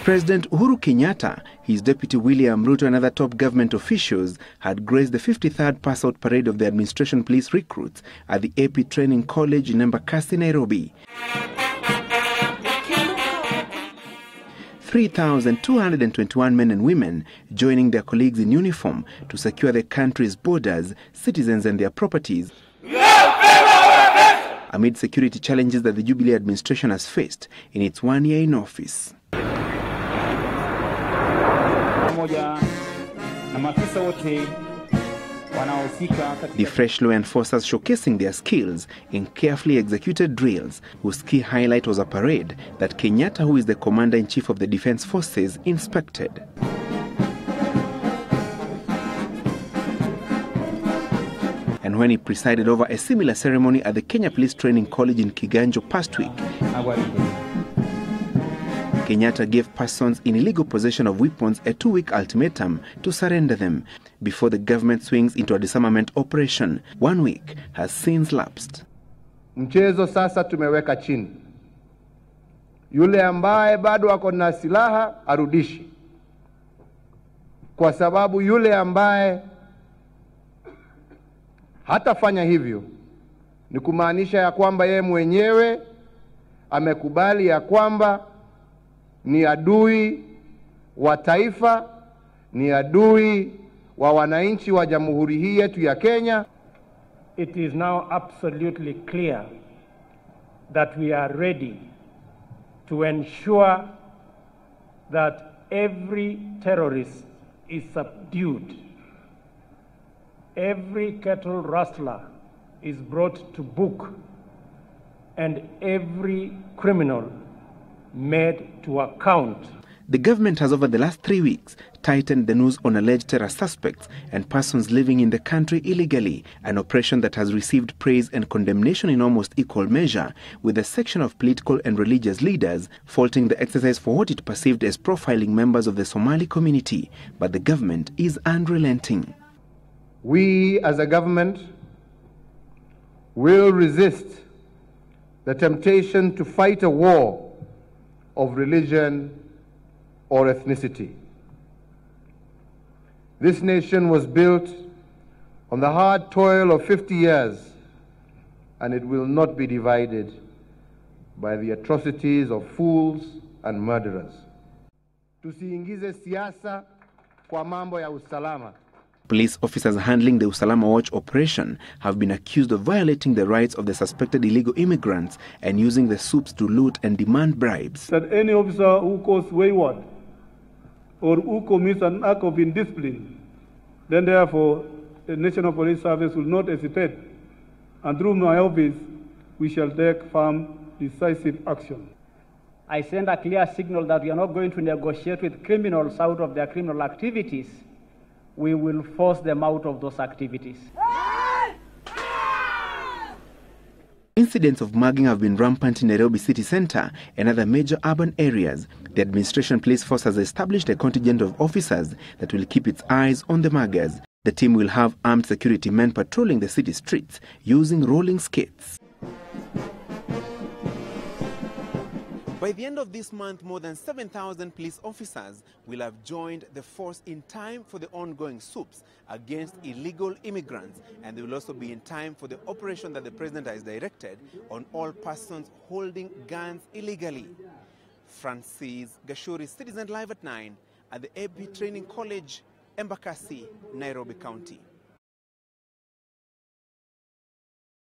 President Uhuru Kenyatta, his deputy William Ruto and other top government officials had graced the 53rd pass-out parade of the administration police recruits at the AP Training College in Embakasi, Nairobi. 3,221 men and women joining their colleagues in uniform to secure the country's borders, citizens and their properties, amid security challenges that the Jubilee administration has faced in its 1 year in office. The fresh law enforcers showcasing their skills in carefully executed drills, whose key highlight was a parade that Kenyatta, who is the Commander-in-Chief of the Defense Forces, inspected. And when he presided over a similar ceremony at the Kenya Police Training College in Kiganjo past week, Kenyatta gave persons in illegal possession of weapons a 2-week ultimatum to surrender them before the government swings into a disarmament operation. 1 week has since lapsed. Mchezo sasa tumeweka chini. Yule ambaye bado ako na silaha arudishi. Kwa sababu yule ambaye hatafanya hivyo ni kumaanisha ya kwamba yeye mwenyewe amekubali ya kwamba ni adui wa taifa, ni adui wa wananchi wa jamhuri hii yetu ya Kenya. It is now absolutely clear that we are ready to ensure that every terrorist is subdued. Every cattle rustler is brought to book, and every criminal made to account. The government has over the last 3 weeks tightened the noose on alleged terror suspects and persons living in the country illegally, an operation that has received praise and condemnation in almost equal measure, with a section of political and religious leaders faulting the exercise for what it perceived as profiling members of the Somali community. But the government is unrelenting. We as a government will resist the temptation to fight a war of religion or ethnicity. This nation was built on the hard toil of 50 years, and it will not be divided by the atrocities of fools and murderers. Tusiingize siasa kwa mambo ya usalama. Police officers handling the Usalama Watch operation have been accused of violating the rights of the suspected illegal immigrants and using the soups to loot and demand bribes. That any officer who goes wayward or who commits an act of indiscipline, then therefore the National Police Service will not hesitate, and through my office we shall take firm, decisive action. I send a clear signal that we are not going to negotiate with criminals out of their criminal activities. We will force them out of those activities. Incidents of mugging have been rampant in Nairobi city centre and other major urban areas. The administration police force has established a contingent of officers that will keep its eyes on the muggers. The team will have armed security men patrolling the city streets using rolling skates. By the end of this month, more than 7,000 police officers will have joined the force in time for the ongoing soups against illegal immigrants, and they will also be in time for the operation that the president has directed on all persons holding guns illegally. Francis Gachuri, Citizen Live at 9 at the AP Training College, Embakasi, Nairobi County.